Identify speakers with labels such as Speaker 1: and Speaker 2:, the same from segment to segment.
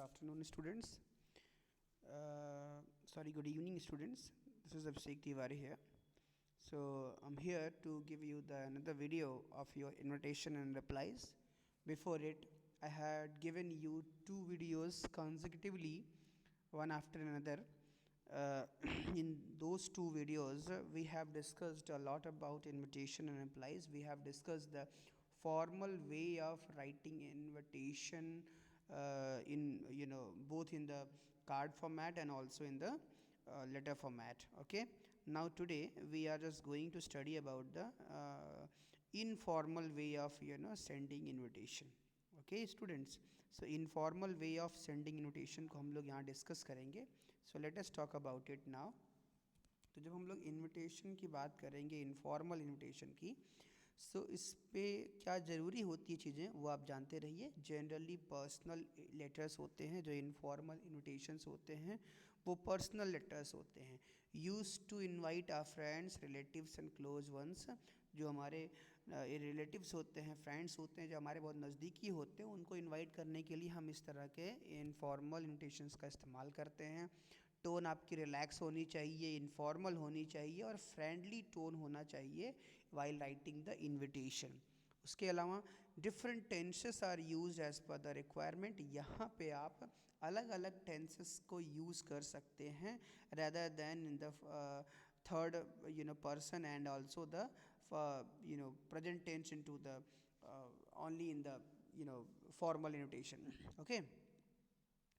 Speaker 1: afternoon, students. Good evening, students. This is Abhishek Tiwari here. So I'm here to give you another video of your invitation and replies. Before it, I had given you two videos consecutively, one after another. In those two videos, we have discussed a lot about invitation and replies. We have discussed the formal way of writing invitation in both in the card format and also in the letter format. Okay, now today we are just going to study about the informal way of sending invitation. Okay students, so informal way of sending invitation को हम लोग यहाँ discuss करेंगे. So let us talk about it now. तो जब हम लोग invitation की बात करेंगे, इनफॉर्मल इनविटेशन की, सो इस पे क्या ज़रूरी होती है चीज़ें वो आप जानते रहिए. जनरली पर्सनल लेटर्स होते हैं, जो इनफॉर्मल इनविटेशंस होते हैं वो पर्सनल लेटर्स होते हैं. Use to invite our friends, relatives and close ones. जो हमारे रिलेटिव्स होते हैं, फ्रेंड्स होते हैं, जो हमारे बहुत नज़दीकी होते हैं, उनको इनवाइट करने के लिए हम इस तरह के इनफॉर्मल इनविटेशंस का इस्तेमाल करते हैं. टोन आपकी रिलैक्स होनी चाहिए, इनफॉर्मल होनी चाहिए और फ्रेंडली टोन होना चाहिए वाइल राइटिंग द इनविटेशन. उसके अलावा different tenses are use as per the requirement. यहाँ पे आप अलग अलग टेंसेस को यूज़ कर सकते हैं rather than in the third person and also the present tense into the only in the formal invitation. Okay,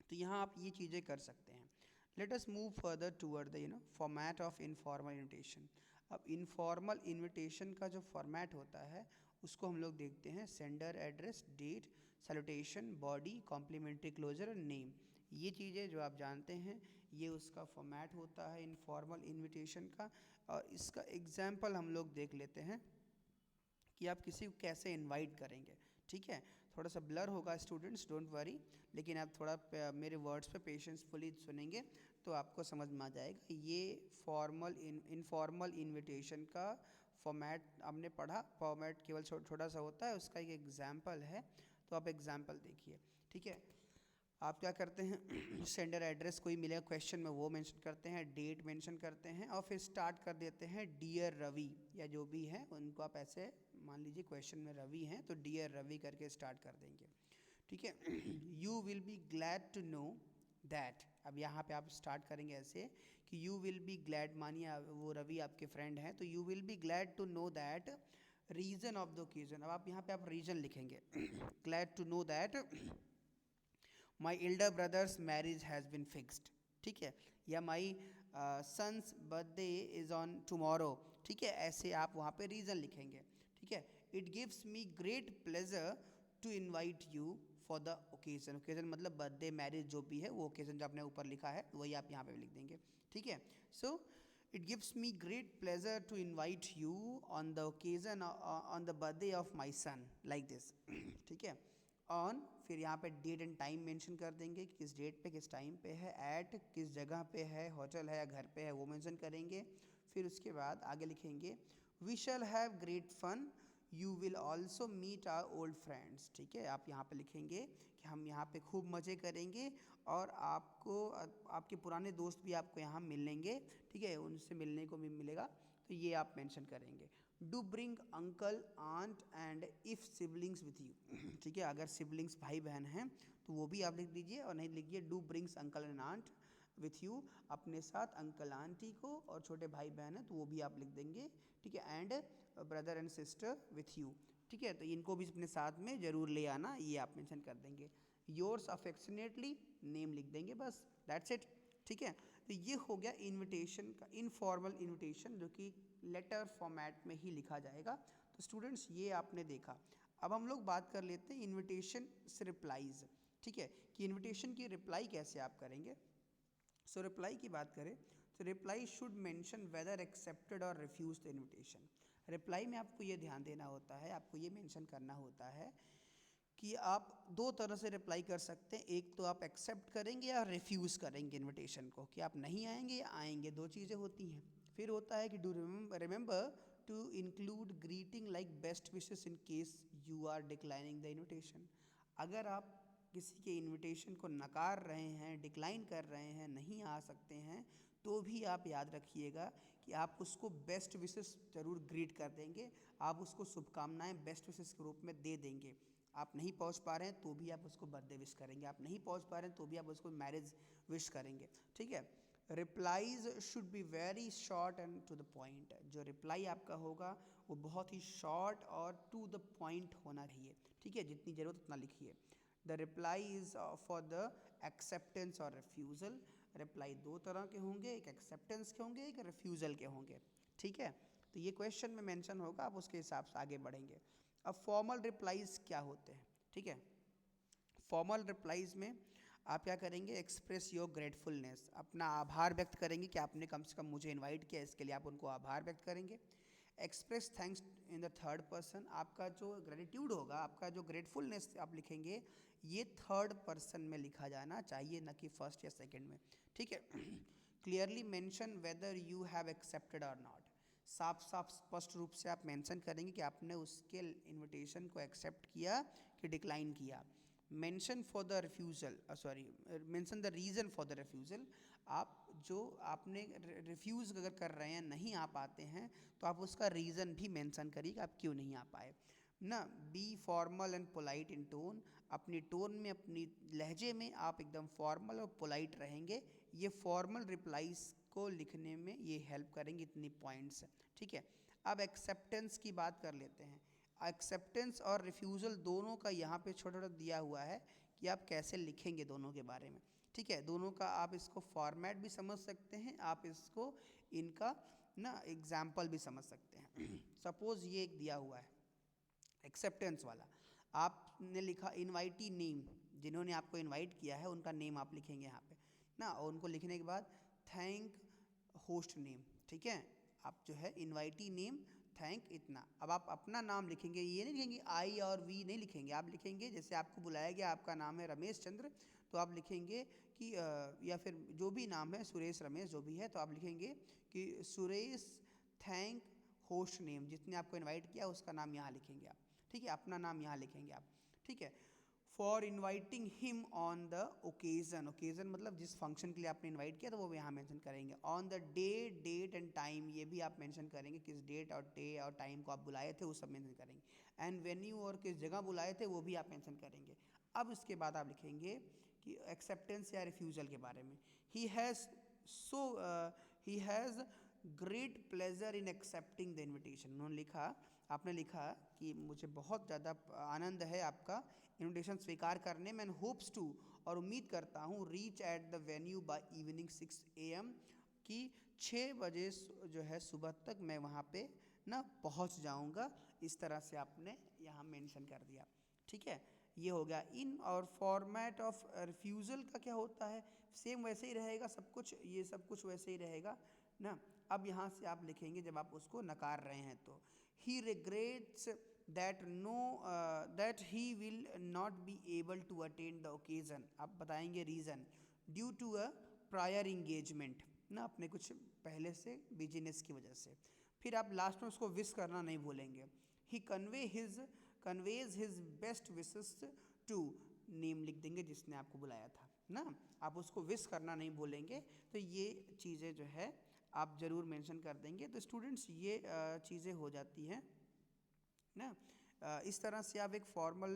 Speaker 1: तो यहाँ आप ये चीज़ें कर सकते हैं. Let us move further toward the format of informal invitation. अब informal invitation का जो format होता है उसको हम लोग देखते हैं. Sender address, date, salutation, body, complimentary closure और नेम. ये चीज़ें जो आप जानते हैं ये उसका फॉर्मेट होता है इनफॉर्मल इनविटेशन का. और इसका एग्जाम्पल हम लोग देख लेते हैं कि आप किसी को कैसे इनवाइट करेंगे. ठीक है, थोड़ा सा ब्लर होगा स्टूडेंट्स, डोंट वरी, लेकिन आप थोड़ा मेरे वर्ड्स पे पेशेंसफुली सुनेंगे तो आपको समझ में आ जाएगा. ये फॉर्मल इनफॉर्मल इनविटेशन का फॉर्मेट हमने पढ़ा. फॉर्मेट केवल छोटा सा होता है, उसका एक एग्जाम्पल है, तो आप एग्जाम्पल देखिए. ठीक है, आप क्या करते हैं सेंडर एड्रेस कोई मिलेगा क्वेश्चन में वो मेंशन करते हैं, डेट मेंशन करते हैं और फिर स्टार्ट कर देते हैं डियर रवि या जो भी है उनको. आप ऐसे मान लीजिए क्वेश्चन में रवि हैं तो डियर रवि करके स्टार्ट कर देंगे. ठीक है, you will be glad to know that. अब यहाँ पे आप स्टार्ट करेंगे ऐसे कि यू विल बी ग्लैड, मानिए वो रवि आपके फ्रेंड हैं, तो you will be glad to know that reason of the occasion. अब आप यहाँ पे आप रीज़न लिखेंगे. Glad to know that my elder brother's marriage has been fixed. ठीक है, या my son's birthday is on tomorrow. ठीक है, ऐसे आप वहाँ पे रीज़न लिखेंगे. ठीक है, it gives me great pleasure to invite you for the occasion. Occasion मतलब बर्थडे, मैरिज जो भी है वो ओकेजन जो आपने ऊपर लिखा है वही आप यहाँ पे लिख देंगे. ठीक है, so it gives me great pleasure to invite you on the occasion on the birthday of my son, like this. ठीक है, ऑन, फिर यहाँ पे डेट एंड टाइम मेंशन कर देंगे कि किस डेट पे किस टाइम पे है. एट, किस जगह पे है, होटल है या घर पे है वो मेंशन करेंगे. फिर उसके बाद आगे लिखेंगे we shall have great fun, you will also meet our old friends. ठीक है, आप यहाँ पे लिखेंगे कि हम यहाँ पे खूब मज़े करेंगे और आपको आपके पुराने दोस्त भी आपको यहाँ मिलेंगे. ठीक है, उनसे मिलने को भी मिलेगा, तो ये आप मेंशन करेंगे. Do bring uncle, aunt and if siblings with you. ठीक है, अगर सिबलिंग्स भाई बहन हैं तो वो भी आप लिख दीजिए, और नहीं लिखिए do brings uncle and aunt with you, अपने साथ अंकल आंटी को, और छोटे भाई बहन हैं तो वो भी आप लिख देंगे. ठीक है, and brother and sister with you. ठीक है, तो इनको भी अपने साथ में ज़रूर ले आना, ये आप मेंशन कर देंगे. योर्स अफेक्शनेटली, नेम लिख देंगे, बस दैट्स इट. ठीक है, तो ये हो गया इनविटेशन का इनफॉर्मल इनविटेशन, जो कि लेटर फॉर्मेट में ही लिखा जाएगा. तो स्टूडेंट्स ये आपने देखा. अब हम लोग बात कर लेते हैं इनविटेशन से रिप्लाईज. ठीक है, कि इनविटेशन की रिप्लाई कैसे आप करेंगे. सो रिप्लाई की बात करें तो reply should mention whether accepted और रिफ्यूज द इनविटेशन. रिप्लाई में आपको ये ध्यान देना होता है, आपको ये मेंशन करना होता है कि आप दो तरह से रिप्लाई कर सकते हैं. एक तो आप एक्सेप्ट करेंगे या रिफ्यूज़ करेंगे इनविटेशन को, कि आप नहीं आएंगे या आएंगे, दो चीज़ें होती हैं. फिर होता है कि do remember to include greeting like best wishes in case you are declining the invitation. अगर आप किसी के इनविटेशन को नकार रहे हैं, डिक्लाइन कर रहे हैं, नहीं आ सकते हैं, तो भी आप याद रखिएगा कि आप उसको बेस्ट विशेस ज़रूर ग्रीट कर देंगे, आप उसको शुभकामनाएं बेस्ट विशेस के रूप में दे देंगे। आप नहीं पहुंच पा रहे हैं तो भी आप उसको बर्थडे विश करेंगे, आप नहीं पहुंच पा रहे हैं तो भी आप उसको मैरिज विश करेंगे, ठीक है। Replies should be very short and to the point. जो रिप्लाई आपका होगा वो बहुत ही शॉर्ट और टू द पॉइंट होना चाहिए, ठीक है, जितनी ज़रूरत उतना लिखिए। The reply is for the acceptance और रिफ्यूज़ल। रिप्लाई दो तरह के होंगे, एक एक्सेप्टेंस के होंगे, एक रिफ्यूज़ल के होंगे, ठीक है। तो ये क्वेश्चन में मेंशन होगा, आप उसके हिसाब से आगे बढ़ेंगे। अब फॉर्मल रिप्लाईज क्या होते हैं, ठीक है। फॉर्मल रिप्लाईज में आप क्या करेंगे, एक्सप्रेस योर ग्रेटफुलनेस, अपना आभार व्यक्त करेंगे कि आपने कम से कम मुझे इनवाइट किया, इसके लिए आप उनको आभार व्यक्त करेंगे। Express thanks in the third person, आपका जो ग्रेटिट्यूड होगा, आपका जो ग्रेटफुलनेस आप लिखेंगे, ये थर्ड पर्सन में लिखा जाना चाहिए, ना कि फर्स्ट या सेकंड में, ठीक है। Clearly mention whether you have accepted और नॉट, साफ साफ स्पष्ट रूप से आप मेंशन करेंगे कि आपने उसके इनविटेशन को एक्सेप्ट किया कि डिक्लाइन किया। Mention for the refusal, mention the reason for the refusal, आप जो आपने रिफ्यूज़ अगर कर रहे हैं, नहीं आ पाते हैं, तो आप उसका रीज़न भी मेंशन करिए कि आप क्यों नहीं आ पाए ना। B formal and polite in tone, अपनी टोन में, अपनी लहजे में आप एकदम फॉर्मल और पोलाइट रहेंगे। ये फॉर्मल रिप्लाईज को लिखने में ये हेल्प करेंगे, इतनी पॉइंट्स, ठीक है। अब एक्सेप्टेंस की बात कर लेते हैं। एक्सेप्टेंस और रिफ्यूज़ल दोनों का यहाँ पे छोटा छोटा दिया हुआ है कि आप कैसे लिखेंगे दोनों के बारे में, ठीक है। दोनों का आप इसको फॉर्मेट भी समझ सकते हैं, आप इसको इनका ना एग्जाम्पल भी समझ सकते हैं। सपोज़ ये एक दिया हुआ है एक्सेप्टेंस वाला, आपने लिखा इनवाइटी नेम, जिन्होंने आपको इनवाइट किया है उनका नेम आप लिखेंगे यहाँ पे ना, और उनको लिखने के बाद थैंक होस्ट नेम, ठीक है। आप जो है इनवाइटी नेम थैंक इतना, अब आप अपना नाम लिखेंगे, ये नहीं लिखेंगे आई और वी नहीं लिखेंगे, आप लिखेंगे जैसे आपको बुलाया गया, आपका नाम है रमेश चंद्र, तो आप लिखेंगे कि या फिर जो भी नाम है, सुरेश रमेश जो भी है, तो आप लिखेंगे कि सुरेश थैंक होस्ट नेम, जिसने आपको इनवाइट किया उसका नाम यहाँ लिखेंगे आप, ठीक है, अपना नाम यहाँ लिखेंगे आप, ठीक है। For inviting him on the occasion, occasion मतलब जिस फंक्शन के लिए आपने इनवाइट किया, तो वो यहाँ मेंशन करेंगे। On the day, date and time, ये भी आप मेंशन करेंगे, किस डेट और डे और टाइम को आप बुलाए थे वो सब मेंशन करेंगे। एंड वेन्यू, और किस जगह बुलाए थे वो भी आप मेंशन करेंगे। अब इसके बाद आप लिखेंगे कि एक्सेप्टेंस या रिफ्यूज़ल के बारे में। He has great pleasure in accepting the invitation, उन्होंने लिखा, आपने लिखा कि मुझे बहुत ज़्यादा आनंद है आपका इन्विटेशन स्वीकार करने में, एंड होप्स टू, और उम्मीद करता हूँ, reach at the venue by evening 6 AM, कि 6 बजे जो है सुबह तक मैं वहाँ पे ना पहुँच जाऊँगा। इस तरह से आपने यहाँ मेंशन कर दिया, ठीक है। ये हो गया इन। और फॉर्मेट ऑफ रिफ्यूज़ल का क्या होता है, सेम वैसे ही रहेगा सब कुछ, ये सब कुछ वैसे ही रहेगा ना। अब यहाँ से आप लिखेंगे जब आप उसको नकार रहे हैं, तो ही regrets that he will not be able to attend the occasion, आप बताएंगे reason, due to a prior engagement ना, अपने कुछ पहले से बिजीनेस की वजह से। फिर आप लास्ट में उसको विश करना नहीं भूलेंगे। He conveys his best wishes to, name लिख देंगे जिसने आपको बुलाया था ना, आप उसको विश करना नहीं भूलेंगे। तो ये चीज़ें जो है आप ज़रूर मेंशन कर देंगे। तो स्टूडेंट्स ये चीज़ें हो जाती हैं ना। इस तरह से आप एक फॉर्मल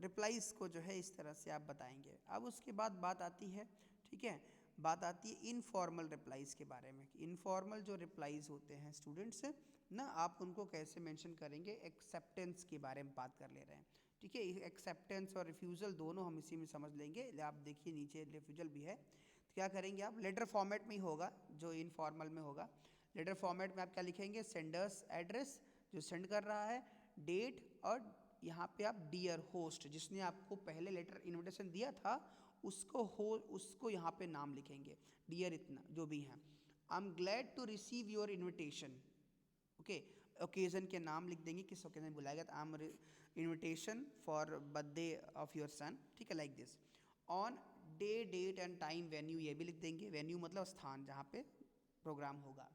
Speaker 1: रिप्लाईज़ को जो है इस तरह से आप बताएंगे। अब उसके बाद बात आती है, ठीक है, बात आती है इनफॉर्मल रिप्लाईज़ के बारे में। इनफॉर्मल जो रिप्लाईज़ होते हैं स्टूडेंट्स ना, आप उनको कैसे मेंशन करेंगे, एक्सेप्टेंस के बारे में बात कर ले रहे हैं, ठीक है। एक्सेप्टेंस और रिफ्यूज़ल दोनों हम इसी में समझ लेंगे। आप देखिए नीचे रिफ्यूज़ल भी है, तो क्या करेंगे आप, लेटर फॉर्मेट में ही होगा जो इनफॉर्मल में होगा। लेटर फॉर्मेट में आप क्या लिखेंगे, सेंडर्स एड्रेस, जो सेंड कर रहा है, डेट, और यहाँ पे आप डियर होस्ट, जिसने आपको पहले लेटर इनविटेशन दिया था, उसको यहाँ पे नाम लिखेंगे, डियर इतना जो भी है। I am glad to receive your invitation, okay, occasion के नाम लिख देंगे, किस ओकेज़न में बुलाया गया, I am invitation for birthday of your son, ठीक है, like this. On day, date and time, venue, ये भी लिख देंगे, वेन्यू मतलब स्थान जहाँ पे प्रोग्राम होगा।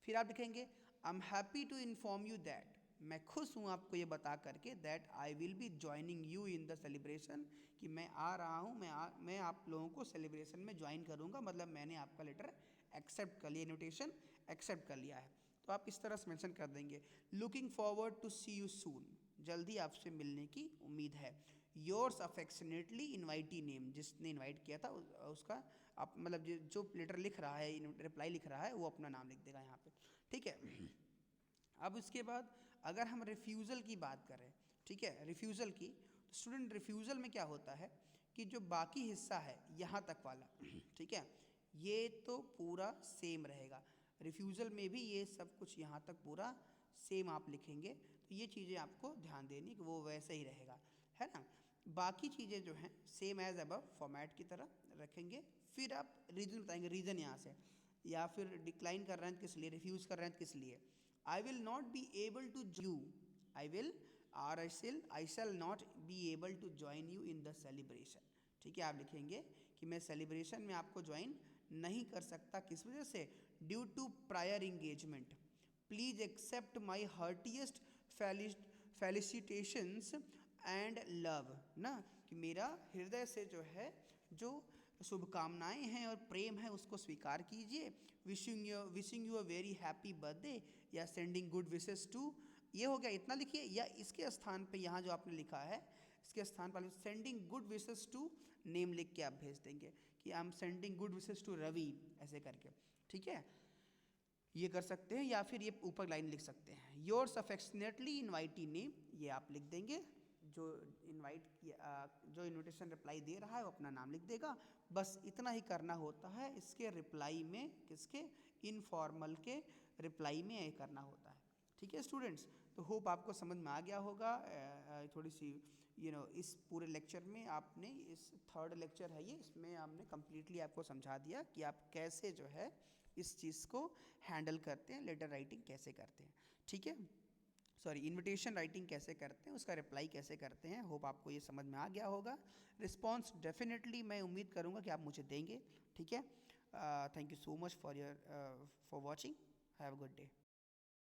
Speaker 1: फिर आप लिखेंगे I am happy to inform you that, मैं खुश हूँ आपको ये बता करके that I will be joining you in the celebration, कि मैं आ रहा हूँ, मैं आप लोगों को सेलिब्रेशन में ज्वाइन करूँगा, मतलब मैंने आपका लेटर एक्सेप्ट कर लिया, इन्विटेशन एक्सेप्ट कर लिया है। तो आप इस तरह से मेंशन कर देंगे। Looking forward to see you soon, जल्दी आपसे मिलने की उम्मीद है। योर्स अफेक्शनेटली इनवाइटी नेम, जिसने इनवाइट किया था उसका आप मतलब जो लेटर लिख रहा है, रिप्लाई लिख रहा है, वो अपना नाम लिख देगा यहाँ पे, ठीक है। अब उसके बाद अगर हम रिफ्यूज़ल की बात करें, ठीक है, रिफ्यूज़ल की, तो स्टूडेंट रिफ्यूज़ल में क्या होता है कि जो बाकी हिस्सा है यहाँ तक वाला, ठीक है, ये तो पूरा सेम रहेगा। रिफ्यूज़ल में भी ये सब कुछ यहाँ तक पूरा सेम आप लिखेंगे, तो ये चीज़ें आपको ध्यान देनी कि वो वैसे ही रहेगा, है ना। बाकी चीज़ें जो हैं सेम एज अबव फॉर्मेट की तरह रखेंगे। फिर आप रीज़न बताएंगे, रीज़न यहाँ से, या फिर डिक्लाइन कर रहे हैं किस लिए, रिफ्यूज़ कर रहे हैं किस लिए। I will not be able to you, I will or I shall not be able to join you in the celebration, ठीक है। आप लिखेंगे कि मैं सेलिब्रेशन में आपको ज्वाइन नहीं कर सकता, किस वजह से, due to prior engagement, please accept my heartiest felicitations and love, ना, कि मेरा हृदय से जो है जो शुभकामनाएं हैं और प्रेम है उसको स्वीकार कीजिए। Wishing you a very happy birthday, या सेंडिंग गुड विशेस टू, ये हो गया, इतना लिखिए। या इसके स्थान पे यहाँ जो आपने लिखा है, इसके स्थान पर sending good wishes to name लिख के आप भेज देंगे कि I am sending good wishes to Ravi, ऐसे करके, ठीक है, ये कर सकते हैं। या फिर ये ऊपर लाइन लिख सकते हैं, योर्स अफेक्शनेटली इनवाइटी नेम, ये आप लिख देंगे। जो इनवाइट किया, जो इनविटेशन रिप्लाई दे रहा है वो अपना नाम लिख देगा। बस इतना ही करना होता है इसके रिप्लाई में, किसके, इनफॉर्मल के रिप्लाई में ये करना होता है, ठीक है स्टूडेंट्स। तो होप आपको समझ में आ गया होगा। थोड़ी सी इस पूरे लेक्चर में आपने, इस थर्ड लेक्चर है ये, इसमें हमने कम्प्लीटली आपको समझा दिया कि आप कैसे जो है इस चीज़ को हैंडल करते हैं, लेटर राइटिंग कैसे करते हैं, ठीक है, सॉरी इनविटेशन राइटिंग कैसे करते हैं, उसका रिप्लाई कैसे करते हैं। होप आपको ये समझ में आ गया होगा। रिस्पॉन्स डेफिनेटली मैं उम्मीद करूँगा कि आप मुझे देंगे, ठीक है। Thank you so much for watching. Have a good day.